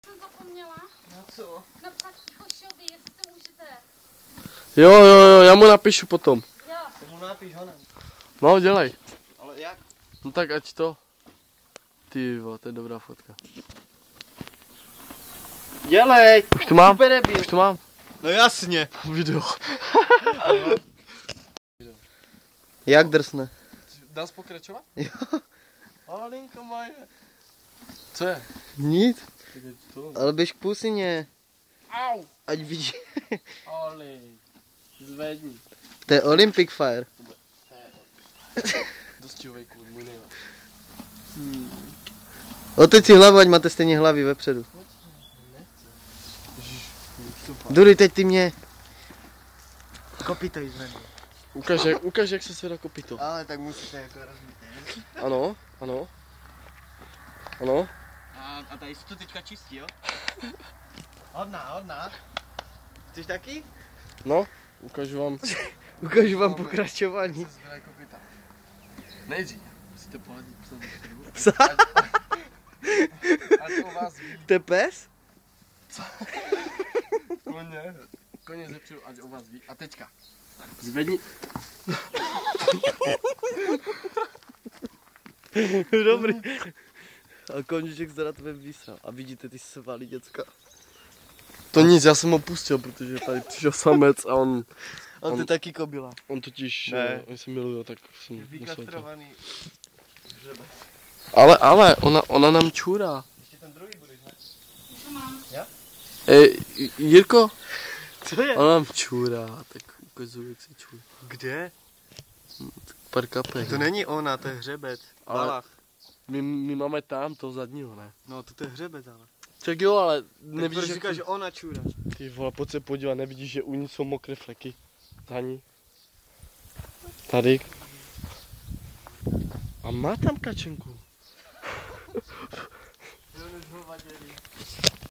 Jsem zapomněla. No co? Napsat Tichošovi, jestli to můžete. Jo, já mu napíšu potom. Jo. Tak mu napíš honem. No, dělej. Ale jak? No tak ať to. Ty vole, to je dobrá fotka. Dělej! Už to mám? Super nebyl. Už to mám? No jasně. Video. Jak drsne? Dá se pokračovat? Jo. Alinka moje. Co je? Nic. Tak je to. Ale běž k pusině. Au. Ať vidí. Oli. Zvedni. To je Olympic Fire. Dost čovejku, můj nejlepší. Oteď si hlavu, ať máte stejně hlavy vepředu. Dury, teď ty mě. Kopítej zvedni. Ukaž, jak se zvedá kopito. Ale tak musíte jako rozbít. Ano. Ano. A tady se to teďka čistí, jo? Hodná. Chceš taky? No, ukážu vám. Ukážu vám pokračování. Se zvedá kopita. Nejdřív. Musíte pohladit psa. Psa? Ať o vás ví. To je pes? Koně zepředu, ať o vás ví. A teďka. Zvedni. Dobrý. A koníček se na tebe vysral. A vidíte ty svaly, děcka. To nic, já jsem ho pustil, protože tady přišel samec a on On to taky kobila. on totiž, Ne. on se miluje, tak jsem musel to. Vykastrovaný hřebe. Ale ona nám čurá. Ještě ten druhý budeš, ne? Co mám? Jirko, Co je? ona nám čurá, tak ukazuju, jak se čurá. Kde? Pár kapek. To není ona, to je hřebet. Ale- Balach. My máme tam toho zadního, ne? No to je hřebet, ale. Tak jo, ale Nevidíš, nevidíš, proč jak říkáš, že ona čůra? ty vole, pojď se podívat, nevidíš, že u ní jsou mokré fleky. Za ní. Tady. A má tam kačenku.